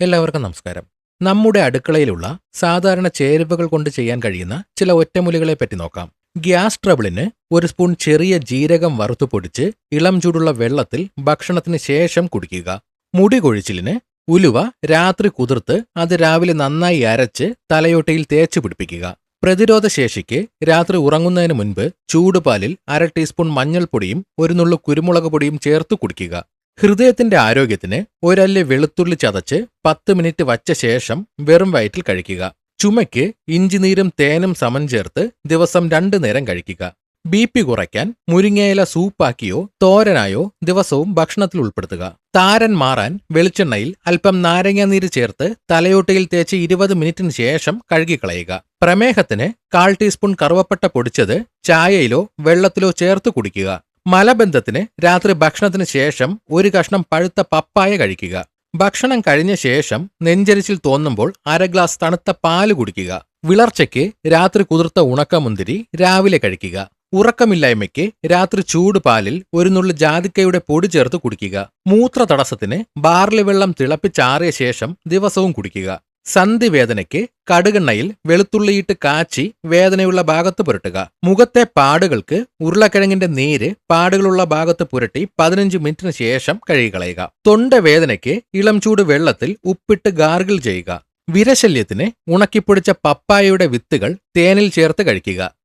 എല്ലാവർക്കും നമസ്കാരം. നമ്മുടെ അടുക്കളയിലുള്ള സാധാരണ ചേരുവകൾ കൊണ്ട് ചെയ്യാൻ കഴിയുന്ന ചില ഒറ്റമൂലികളെ പറ്റി നോക്കാം. ഗ്യാസ് ട്രബിളിന് ഒരു സ്പൂൺ ചെറിയ ജീരകം വറുത്തു പൊടിച്ച് ഇളം ചൂടുള്ള വെള്ളത്തിൽ ഭക്ഷണത്തിന് ശേഷം കുടിക്കുക. മുടി കൊഴിച്ചിലിന് ഉലുവ രാത്രി കുതിർത്ത് അത് രാവിലെ നന്നായി അരച്ച് തലയോട്ടയിൽ തേച്ചു പിടിപ്പിക്കുക. പ്രതിരോധ ശേഷിക്ക് രാത്രി ഉറങ്ങുന്നതിന് മുൻപ് ചൂടുപാലിൽ 1/2 ടീസ്പൂൺ മഞ്ഞൾപ്പൊടിയും ഒരു നുള്ളു കുരുമുളക് പൊടിയും ചേർത്ത് കുടിക്കുക. ഹൃദയത്തിന്റെ ആരോഗ്യത്തിന് ഒരല്ലി വെളുത്തുള്ളി ചതച്ച് 10 മിനിറ്റ് വച്ച ശേഷം വെറും വയറ്റിൽ കഴിക്കുക. ചുമയ്ക്ക് ഇഞ്ചിനീരും തേനും സമം ചേർത്ത് ദിവസം 2 നേരം കഴിക്കുക. BP കുറയ്ക്കാൻ മുരിങ്ങയില സൂപ്പാക്കിയോ തോരനായോ ദിവസവും ഭക്ഷണത്തിൽ ഉൾപ്പെടുത്തുക. താരൻ മാറാൻ വെളിച്ചെണ്ണയിൽ അല്പം നാരങ്ങാനീര് ചേർത്ത് തലയോട്ടയിൽ തേച്ച് 20 മിനിറ്റിന് ശേഷം കഴുകിക്കളയുക. പ്രമേഹത്തിന് 1/4 ടീസ്പൂൺ കറുവപ്പട്ട പൊടിച്ചത് ചായയിലോ വെള്ളത്തിലോ ചേർത്ത് കുടിക്കുക. മലബന്ധത്തിന് രാത്രി ഭക്ഷണത്തിന് ശേഷം ഒരു കഷ്ണം പഴുത്ത പപ്പായ കഴിക്കുക. ഭക്ഷണം കഴിഞ്ഞ ശേഷം നെഞ്ചരിച്ചിൽ തോന്നുമ്പോൾ 1/2 ഗ്ലാസ് തണുത്ത പാല് കുടിക്കുക. വിളർച്ചയ്ക്ക് രാത്രി കുതിർത്ത ഉണക്കമുന്തിരി രാവിലെ കഴിക്കുക. ഉറക്കമില്ലായ്മയ്ക്ക് രാത്രി ചൂട് പാലിൽ ഒരു നുള്ളു ജാതിക്കയുടെ പൊടി ചേർത്ത് കുടിക്കുക. മൂത്ര തടസ്സത്തിന് ബാർലി വെള്ളം തിളപ്പിച്ചാറിയ ശേഷം ദിവസവും കുടിക്കുക. സന്ധിവേദനയ്ക്ക് കടുകെണ്ണയിൽ വെളുത്തുള്ളിയിട്ട് കാച്ചി വേദനയുള്ള ഭാഗത്ത് പുരട്ടുക. മുഖത്തെ പാടുകൾക്ക് ഉരുളക്കിഴങ്ങിന്റെ നീര് പാടുകളുള്ള ഭാഗത്ത് പുരട്ടി 15 മിനിറ്റിന് ശേഷം കഴുകിക്കളയുക. തൊണ്ടവേദനയ്ക്ക് ഇളം ചൂട് വെള്ളത്തിൽ ഉപ്പിട്ട് ഗാർഗിൾ ചെയ്യുക. വിരശല്യത്തിന് ഉണക്കിപ്പൊടിച്ച പപ്പായയുടെ വിത്തുകൾ തേനിൽ ചേർത്ത് കഴിക്കുക.